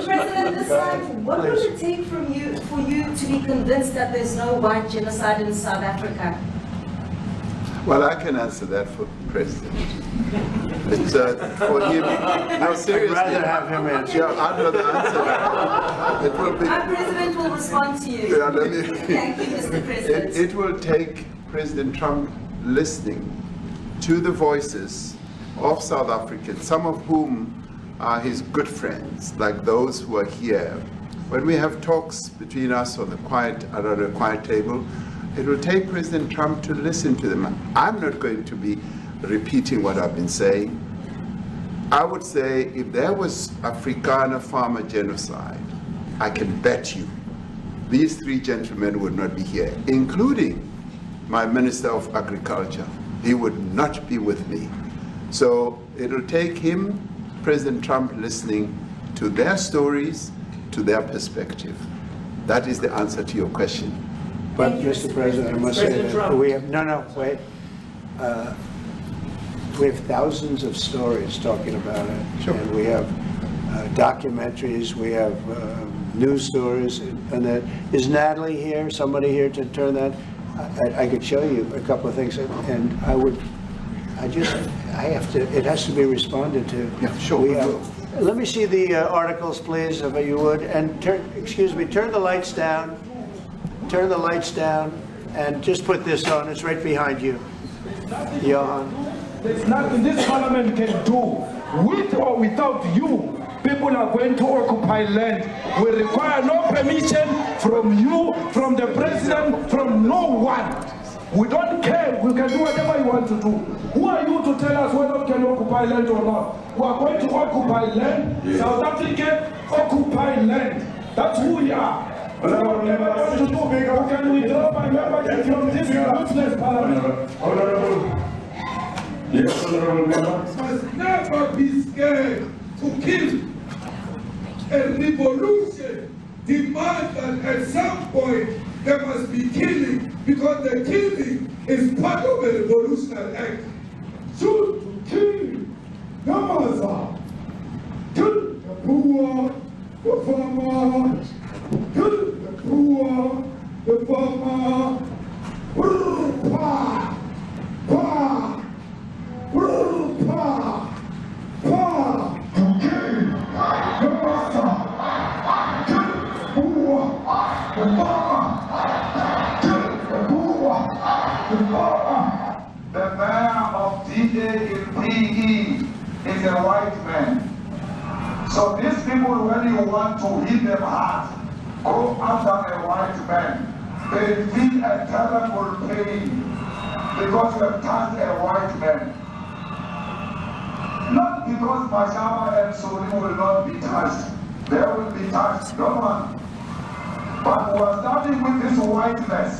President, this time, what will it take for you to be convinced that there's no white genocide in South Africa? Well, I can answer that for President. It's for him. No, seriously. I'd rather have him answer. Yeah, I'd rather answer that. It will be. Our President will respond to you. Yeah, let me, Thank you, Mr. President. it will take President Trump listening to the voices of South Africans, some of whom are his good friends, like those who are here. When we have talks between us on the around a quiet table, it will take President Trump to listen to them. I'm not going to be repeating what I've been saying. I would say if there was Afrikaner farmer genocide, I can bet you these three gentlemen would not be here, including my Minister of Agriculture. He would not be with me. So it'll take him, President Trump, listening to their stories, to their perspective. That is the answer to your question. But, Mr. President, I must say that we have, wait. We have thousands of stories talking about it. Sure. And we have documentaries, we have news stories, and that. Is Natalie here, somebody here to turn that? I could show you a couple of things, and it has to be responded to. Yeah, sure. Let me see the articles, please, if you would, and turn the lights down. Turn the lights down and just put this on. It's right behind you, Johan. There's nothing this parliament can do. With or without you, people are going to occupy land. We require no permission from you, from the president, from no one. We don't care. We can do whatever you want to do. Who are you to tell us whether we can occupy land or not? We are going to occupy land. Yeah. South Africa occupy land. That's who we are. Can we drop my membership from this useless parliament? Yes, honorable member. Must never be scared to kill. A revolution demands that at some point there must be killing, because the killing is part of a revolutionary act. Shoot to kill. Namasa. Kill the poor, the farmer. Kill the poor, the farmer. Pa, pa, pa, pa. To kill the master. Kill the poor, the farmer. Kill the poor, the farmer. The mayor of D-Day in PE is a white man. So these people, when you want to hit them hard, go after a white man. They feel a terrible pain because you have touched a white man. Not because Pajama and Soli will not be touched. They will be touched, no one. But we are starting with this whiteness.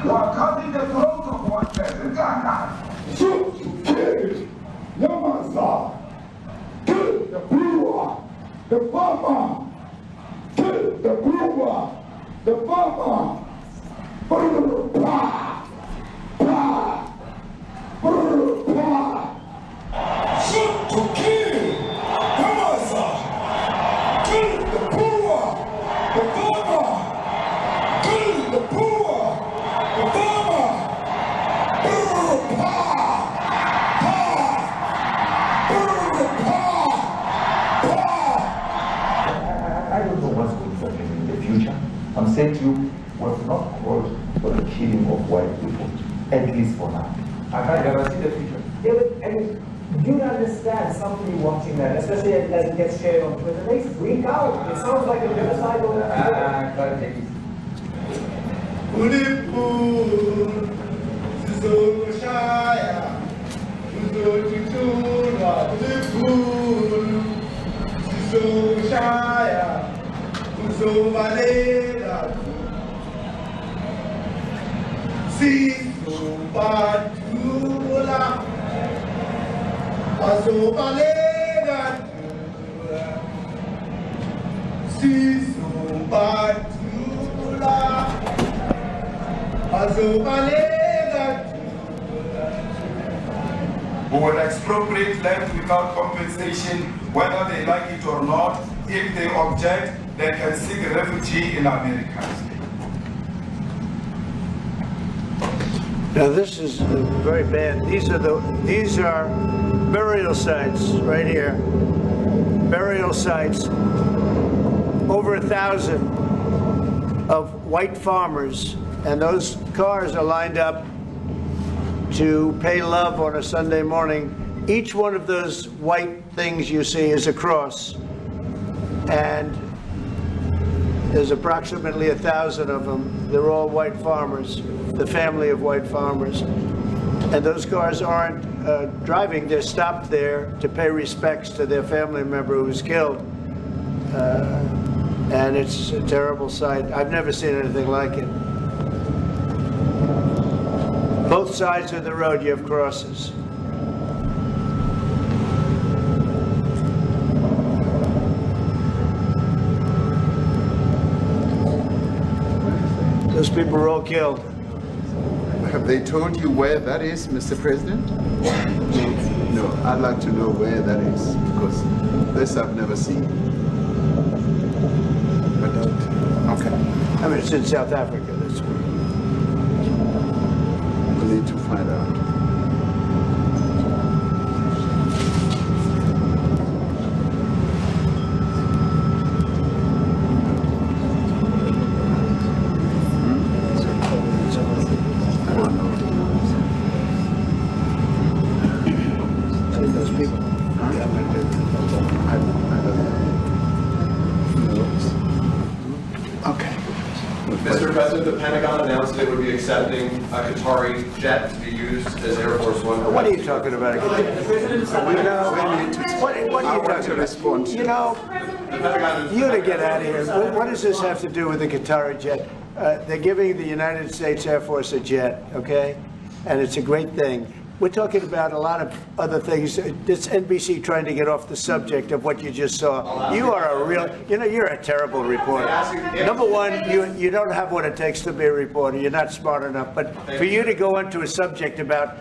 We are cutting the throat of whiteness. Shoot to kill, Yamasa. Kill the brewer, the farmer. Kill the brewer, the farmer. Pa, pa, pa. Shoot to kill, Yamasa. Kill the brewer, the farmer. Kill the brewer, the farmer. Pa, I don't know what's going to happen in the future. I'm saying to you, we have not called for the killing of white people, at least for now. I can't guarantee the future. David, I mean, do you understand somebody watching that, especially as it gets shared on Twitter? They freak out. It sounds like a genocide over I can't take it. Who will expropriate land without compensation, whether they like it or not, if they object, they can seek refuge in America. Now this is very bad. These are burial sites right here. Burial sites. Over 1,000 of white farmers, and those cars are lined up to pay love on a Sunday morning. Each one of those white things you see is a cross, and there's approximately 1,000 of them. They're all white farmers, the family of white farmers. And those cars aren't driving, they're stopped there to pay respects to their family member who was killed. And it's a terrible sight. I've never seen anything like it. Both sides of the road you have crosses. Those people were all killed. Have they told you where that is, Mr. President? No, I'd like to know where that is, because this I've never seen. But, okay. I mean, it's in South Africa. That's where. We need to find out. Mr. President, the Pentagon announced it would be accepting a Qatari jet to be used as Air Force One. What are you talking about? What are you talking respond about? to. You know, you to get out of here. What does this have to do with the Qatari jet? They're giving the United States Air Force a jet, okay? And it's a great thing. We're talking about a lot of other things. It's NBC trying to get off the subject of what you just saw. You are a real, you're a terrible reporter. Number one, you don't have what it takes to be a reporter. You're not smart enough. But for you to go into a subject about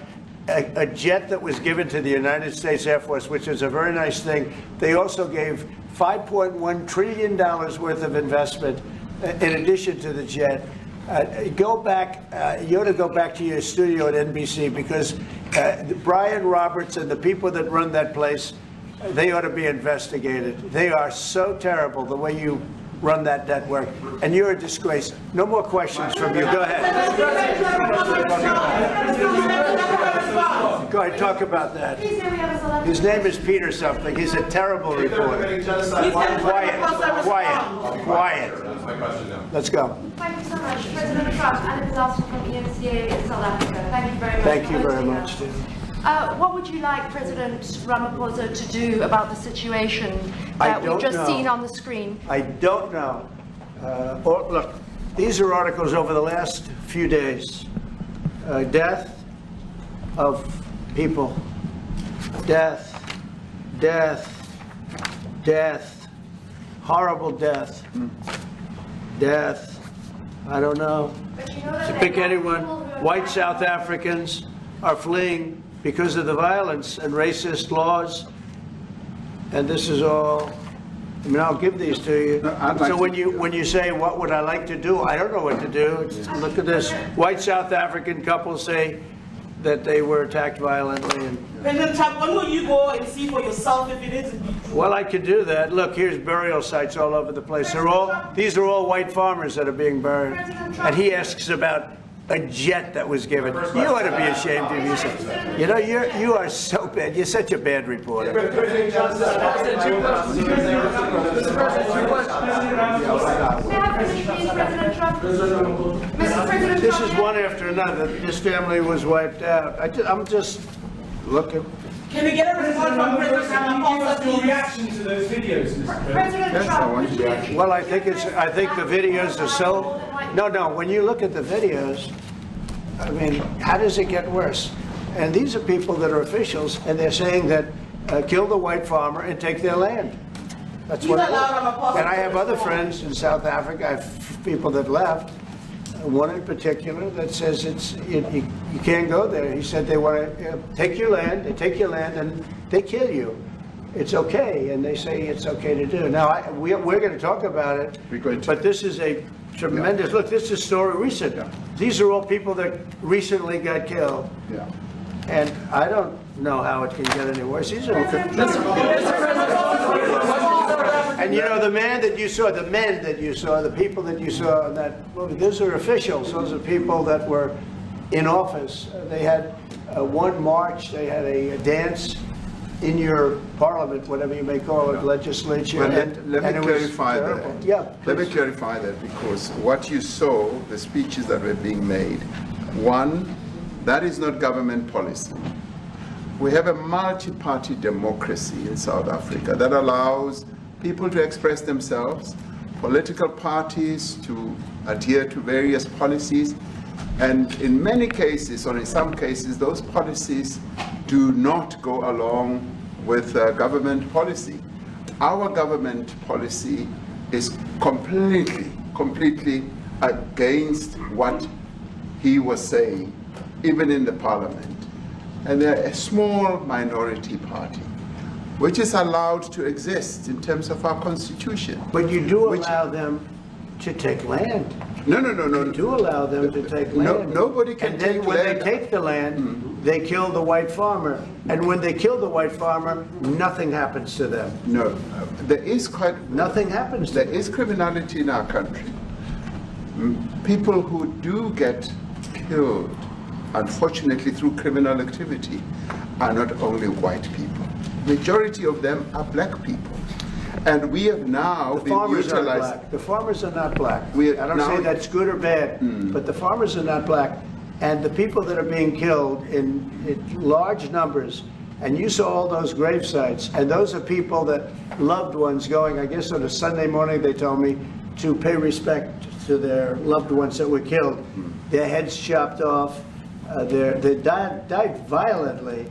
a jet that was given to the United States Air Force, which is a very nice thing, they also gave $5.1 trillion worth of investment in addition to the jet. Go back, you ought to go back to your studio at NBC, because Brian Roberts and the people that run that place, they ought to be investigated. They are so terrible the way you run that network, and you're a disgrace. No more questions from you. Go ahead. Go ahead, talk about that. His name is Peter something. He's a terrible reporter. Quiet. That's my question now. Let's go. Thank you so much. President Trump, and a disaster from ENCA in South Africa. Thank you very much. Thank you very much. What would you like President Ramaphosa to do about the situation that we've just seen on the screen? I don't know. Look, these are articles over the last few days. Death of people. Death. Horrible death. Death. I don't know. But you know that To pick anyone, white South Africans are fleeing because of the violence and racist laws. And this is all, I mean, I'll give these to you. So when you say, what would I like to do? I don't know what to do. Look at this. White South African couple say that they were attacked violently. And, President Trump, when will you go and see for yourself if it is indeed true? well, I could do that. Look, here's burial sites all over the place. These are all white farmers that are being buried. And he asks about a jet that was given. You ought to be ashamed of yourself. You are so bad. You're such a bad reporter. This is one after another. This family was wiped out. I'm just looking. Can we get a report from President Ramaphosa, Your please? reaction to those videos, Mr. President? President Trump, would you... Well, I think the videos are so. No. When you look at the videos, I mean, how does it get worse? And these are people that are officials, and they're saying that kill the white farmer and take their land. That's what. And I have other friends in South Africa. I have people that left. One in particular that says you can't go there. He said they want to take your land, and they kill you. it's okay, and they say it's okay to do. Now, we're going to talk about it, We're going to. but this is a tremendous, look, this is a story recent. These are all people that recently got killed, Yeah. and I don't know how it can get any worse. These are, and you know, the men that you saw, the people that you saw in that movie, those are officials. Those are people that were in office. They had one march, they had a dance in your parliament, whatever you may call it, legislature. Well, and let me it was clarify terrible. that. Yeah, Let me please. clarify that, because what you saw, the speeches that were being made, one, that is not government policy. We have a multi-party democracy in South Africa that allows people to express themselves, political parties to adhere to various policies, and in many cases, or in some cases, those policies do not go along with government policy. Our government policy is completely against what he was saying, even in the parliament. And they're a small minority party, which is allowed to exist in terms of our constitution. But you do allow them to take land. No. You do allow them to take land. Nobody can and then take when land. they take the land, they kill the white farmer. And when they kill the white farmer, nothing happens to them. No, there is Nothing happens to There them. is criminality in our country. People who do get killed, unfortunately through criminal activity, are not only white people. Majority of them are black people. And we have now The been farmers are utilized. black. The farmers are not black. We- I don't now- say that's good or bad, but the farmers are not black. And the people that are being killed in large numbers, and you saw all those grave sites, and those are people that loved ones going, I guess on a Sunday morning, they told me, to pay respect to their loved ones that were killed. Their heads chopped off, they died violently.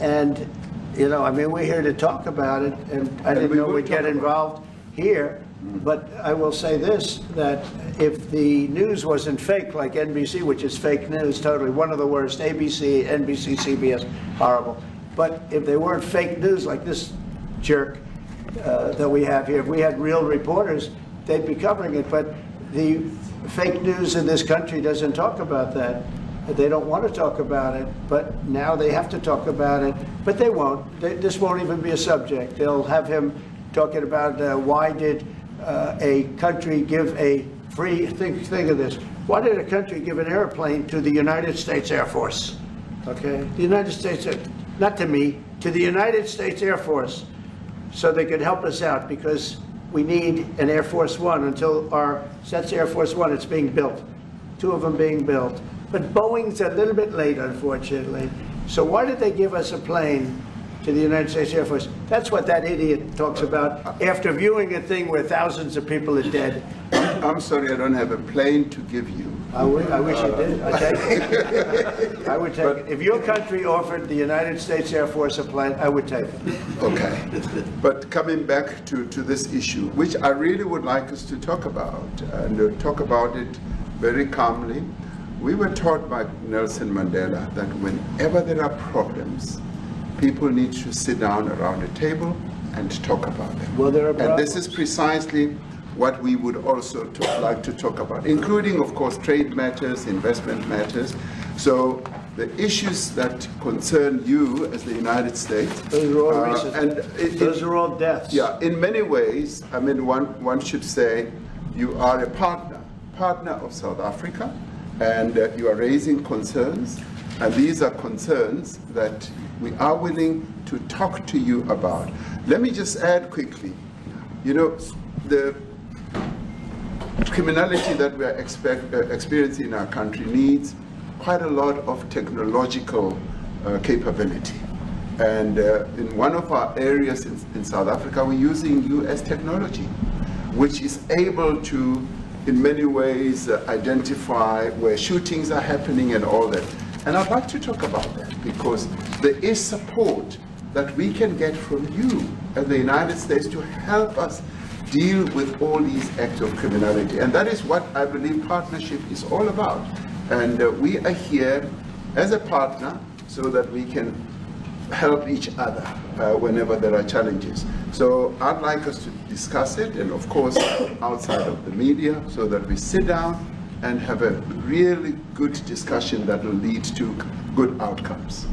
And, you know, I mean, we're here to talk about it, and I didn't we know will we'd get talk about it. involved here. But I will say this, that if the news wasn't fake, like NBC, which is fake news totally, one of the worst, ABC, NBC, CBS, horrible. But if they weren't fake news like this jerk that we have here, if we had real reporters, they'd be covering it. But the fake news in this country doesn't talk about that. They don't want to talk about it, but now they have to talk about it. But they won't. This won't even be a subject. They'll have him talking about why did a country give a free, think of this, why did a country give an airplane to the United States Air Force? Okay, the United States, not to me, to the United States Air Force, so they could help us out, because we need an Air Force One until that's Air Force One, it's being built, 2 of them being built. But Boeing's a little bit late, unfortunately. So why did they give us a plane to the United States Air Force? That's what that idiot talks about after viewing a thing where thousands of people are dead. I'm sorry, I don't have a plane to give you. I wish you did. I take it. I would take it. If your country offered the United States Air Force a plane, I would take it. Okay. But coming back to this issue, which I really would like us to talk about, and talk about it very calmly. We were taught by Nelson Mandela that whenever there are problems, people need to sit down around a table and talk about them. Well, there are And this problems. is precisely what we would also like to talk about, including, of course, trade matters, investment matters. So the issues that concern you as the United States. Those are all recent. And Those are all deaths. yeah, in many ways, I mean, one should say you are a partner of South Africa, and you are raising concerns, and these are concerns that we are willing to talk to you about. Let me just add quickly, you know, the criminality that we are experiencing in our country needs quite a lot of technological capability. And in one of our areas in South Africa, we're using US technology, which is able to, in many ways, identify where shootings are happening and all that. And I'd like to talk about that, because there is support that we can get from you as the United States to help us deal with all these acts of criminality. And that is what I believe partnership is all about. And we are here as a partner so that we can help each other whenever there are challenges. So I'd like us to discuss it, and of course outside of the media, so that we sit down and have a really good discussion that will lead to good outcomes.